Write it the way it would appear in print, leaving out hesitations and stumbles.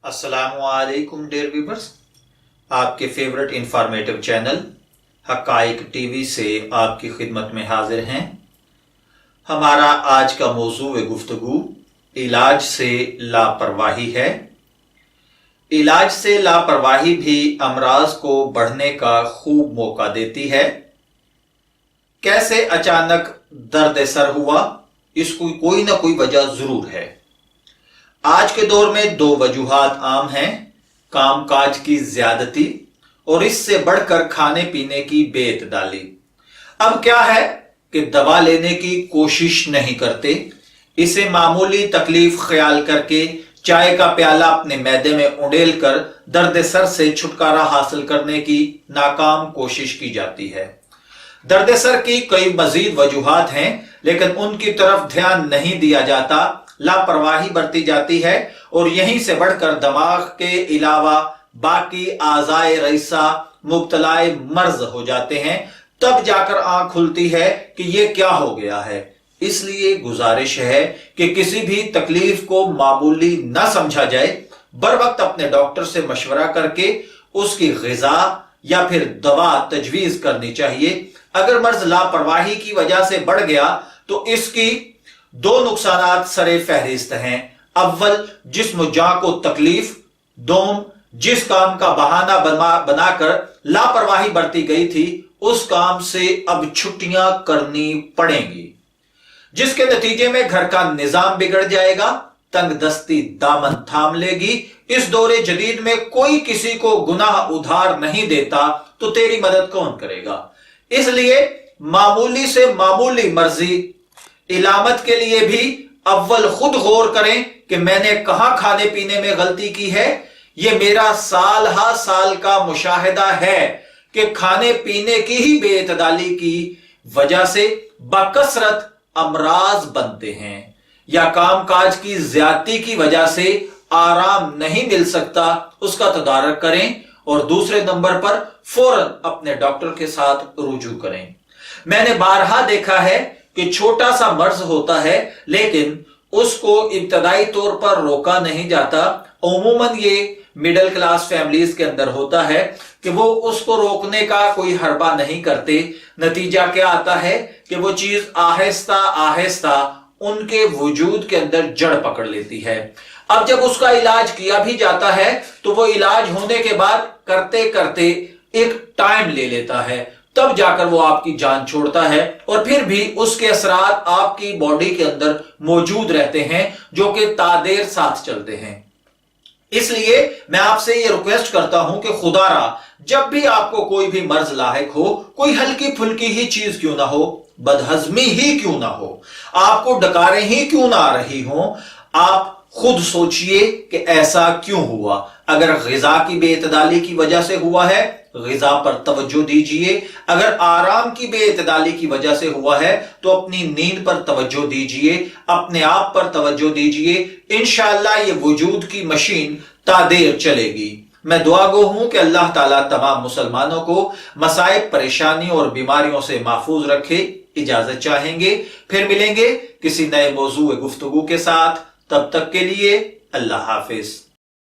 अस्सलामुअलैकुम dear viewers, आपके favourite informative channel हकाइक TV से आपकी खिदमत में हाजिर हैं। हमारा आज का मौजू गुफ्तगू इलाज से लापरवाही है। इलाज से लापरवाही भी अमराज को बढ़ने का खूब मौका देती है। कैसे अचानक दर्द सर हुआ, इसको कोई ना कोई वजह जरूर है। आज के दौर में दो वजूहात आम हैं, कामकाज की ज्यादती और इससे बढ़कर खाने पीने की बेइतदाली। अब क्या है कि दवा लेने की कोशिश नहीं करते, इसे मामूली तकलीफ ख्याल करके चाय का प्याला अपने मैदे में उड़ेल कर दर्द सर से छुटकारा हासिल करने की नाकाम कोशिश की जाती है। दर्द सर की कई मजीद वजूहात हैं, लेकिन उनकी तरफ ध्यान नहीं दिया जाता, लापरवाही बरती जाती है और यहीं से बढ़कर दिमाग के अलावा बाकी आज़ाए रईसा मुब्तलाए मर्ज हो जाते हैं। तब जाकर आंख खुलती है कि ये क्या हो गया है। इसलिए गुजारिश है कि किसी भी तकलीफ को मामूली न समझा जाए, बर वक्त अपने डॉक्टर से मशवरा करके उसकी ग़िज़ा या फिर दवा तजवीज़ करनी चाहिए। अगर मर्ज लापरवाही की वजह से बढ़ गया तो इसकी दो नुकसानात सरे फहरिस्त हैं। अव्वल, जिस्म जां को तकलीफ। दोम, जिस काम का बहाना बनाकर लापरवाही बरती गई थी उस काम से अब छुट्टियां करनी पड़ेंगी, जिसके नतीजे में घर का निजाम बिगड़ जाएगा, तंगदस्ती दामन थाम लेगी। इस दौरे जदीद में कोई किसी को गुनाह उधार नहीं देता, तो तेरी मदद कौन करेगा। इसलिए मामूली से मामूली मर्जी इलामत के लिए भी अव्वल खुद गौर करें कि मैंने कहां खाने पीने में गलती की है। यह मेरा साल हा साल का मुशाहिदा है कि खाने पीने की ही बेइतदाली की वजह से बकसरत अमराज बनते हैं, या कामकाज की ज्यादती की वजह से आराम नहीं मिल सकता, उसका तदारक करें और दूसरे नंबर पर फौरन अपने डॉक्टर के साथ रुजू करें। मैंने बारहा देखा है कि छोटा सा मर्ज होता है लेकिन उसको इब्तदाई तौर पर रोका नहीं जाता। उमूमन ये मिडिल क्लास फैमिलीज के अंदर होता है कि वो उसको रोकने का कोई हरबा नहीं करते। नतीजा क्या आता है कि वो चीज आहिस्ता आहिस्ता उनके वजूद के अंदर जड़ पकड़ लेती है। अब जब उसका इलाज किया भी जाता है तो वो इलाज होने के बाद करते करते एक टाइम ले लेता है, तब जाकर वो आपकी जान छोड़ता है और फिर भी उसके असरात आपकी बॉडी के अंदर मौजूद रहते हैं, जो कि तादेर साथ चलते हैं। इसलिए मैं आपसे ये रिक्वेस्ट करता हूं कि खुदारा जब भी आपको कोई भी मर्ज लाहिक हो, कोई हल्की फुल्की ही चीज क्यों ना हो, बदहजमी ही क्यों ना हो, आपको डकारें ही क्यों ना आ रही हो, आप खुद सोचिए कि ऐसा क्यों हुआ। अगर ग़िज़ा की बेइतदाली की वजह से हुआ है, ग़िज़ा पर तवज्जो दीजिए। अगर आराम की बेइतदाली की वजह से हुआ है तो अपनी नींद पर तवज्जो दीजिए, अपने आप पर तवज्जो दीजिए। इंशाअल्लाह ये वजूद की मशीन तादेर चलेगी। मैं दुआ गो हूं कि अल्लाह ताला तमाम मुसलमानों को मसाइब, परेशानी और बीमारियों से महफूज रखे। इजाजत चाहेंगे, फिर मिलेंगे किसी नए मौजू गुफ्तगू के साथ। तब तक के लिए अल्लाह हाफिज।